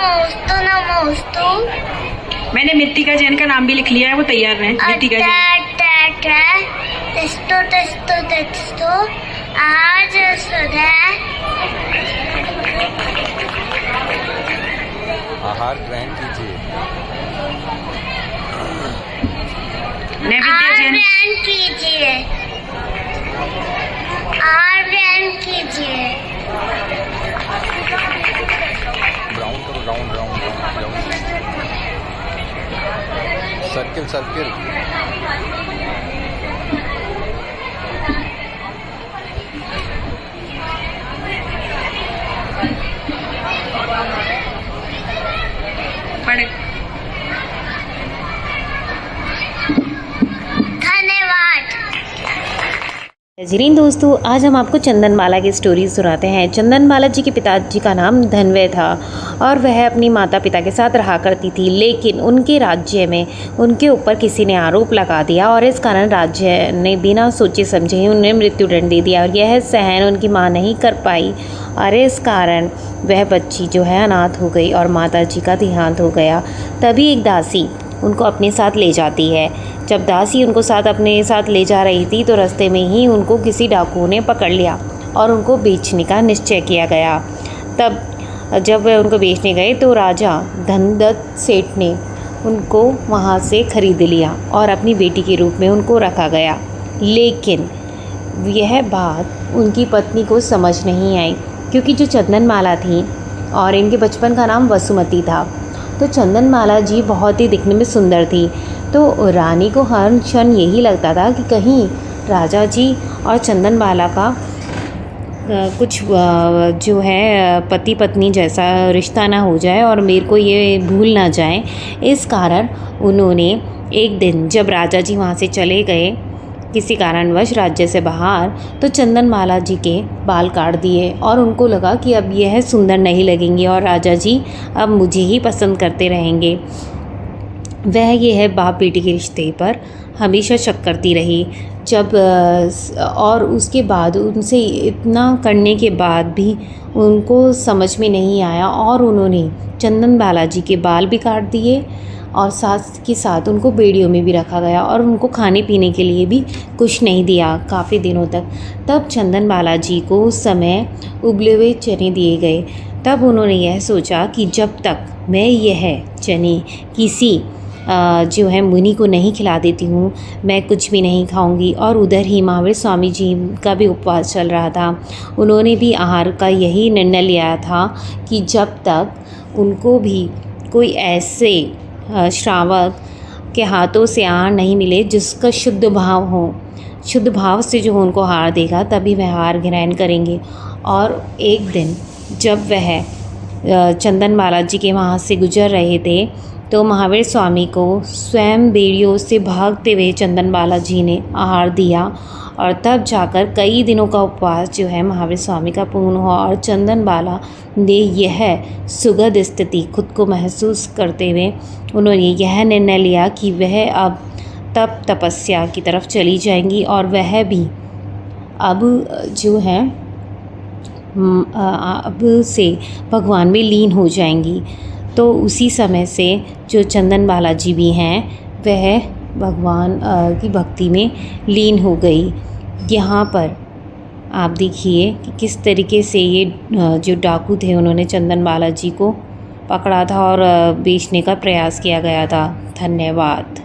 नमोस्तु। मैंने मृत्तिका जैन का नाम भी लिख लिया है, वो तैयार है। मृत्तिका जैन। तेस्तो आज सुधा आहार ग्रहण कीजिए। नैवेद्य जैन। ग्रहण कीजिए। आहार ग्रहण कीजिए। राउंड करो, round round round. Circle circle. पढ़। नाज़रीन दोस्तों, आज हम आपको चंदनमाला की स्टोरी सुनाते हैं। चंदनमाला जी के पिताजी का नाम धनवय था और वह अपनी माता पिता के साथ रहा करती थी, लेकिन उनके राज्य में उनके ऊपर किसी ने आरोप लगा दिया और इस कारण राज्य ने बिना सोचे समझे ही उन्हें मृत्युदंड दे दिया और यह सहन उनकी माँ नहीं कर पाई और इस कारण वह बच्ची जो है अनाथ हो गई और माता जी का देहांत हो गया। तभी एक दासी उनको अपने साथ ले जाती है। जब दासी उनको अपने साथ ले जा रही थी तो रास्ते में ही उनको किसी डाकुओं ने पकड़ लिया और उनको बेचने का निश्चय किया गया। तब जब वह उनको बेचने गए तो राजा धनदत्त सेठ ने उनको वहाँ से खरीद लिया और अपनी बेटी के रूप में उनको रखा गया। लेकिन यह बात उनकी पत्नी को समझ नहीं आई, क्योंकि जो चंदनमाला थी और इनके बचपन का नाम वसुमती था, तो चंदनमाला जी बहुत ही दिखने में सुंदर थी। तो रानी को हर क्षण यही लगता था कि कहीं राजा जी और चंदनमाला का कुछ जो है पति पत्नी जैसा रिश्ता ना हो जाए और मेरे को ये भूल ना जाए। इस कारण उन्होंने एक दिन जब राजा जी वहाँ से चले गए किसी कारणवश राज्य से बाहर, तो चंदनमाला जी के बाल काट दिए और उनको लगा कि अब यह सुंदर नहीं लगेंगे और राजा जी अब मुझे ही पसंद करते रहेंगे। वह यह बाप बेटी के रिश्ते पर हमेशा शक करती रही। और उसके बाद उनसे इतना करने के बाद भी उनको समझ में नहीं आया और उन्होंने चंदनमाला जी के बाल भी काट दिए और साथ के साथ उनको बेड़ियों में भी रखा गया और उनको खाने पीने के लिए भी कुछ नहीं दिया काफ़ी दिनों तक। तब चंदनमाला जी को उस समय उबले हुए चने दिए गए। तब उन्होंने यह सोचा कि जब तक मैं यह चने किसी जो है मुनि को नहीं खिला देती हूँ, मैं कुछ भी नहीं खाऊंगी। और उधर ही महावीर स्वामी जी का भी उपवास चल रहा था। उन्होंने भी आहार का यही निर्णय लिया था कि जब तक उनको भी कोई ऐसे श्रावक के हाथों से आहार नहीं मिले जिसका शुद्ध भाव हो, शुद्ध भाव से जो उनको आहार देगा तभी वह आहार ग्रहण करेंगे। और एक दिन जब वह चंदनमाला जी के वहाँ से गुजर रहे थे तो महावीर स्वामी को स्वयं बेड़ियों से भागते हुए चंदनमाला जी ने आहार दिया और तब जाकर कई दिनों का उपवास जो है महावीर स्वामी का पूर्ण हुआ और चंदनमाला ने यह सुगध स्थिति खुद को महसूस करते हुए उन्होंने यह निर्णय लिया कि वह अब तप तपस्या की तरफ चली जाएंगी और वह भी अब जो है अब से भगवान में लीन हो जाएंगी। तो उसी समय से जो चंदनमाला जी भी हैं वह भगवान की भक्ति में लीन हो गई। यहाँ पर आप देखिए कि किस तरीके से ये जो डाकू थे उन्होंने चंदनमाला जी को पकड़ा था और बेचने का प्रयास किया गया था। धन्यवाद।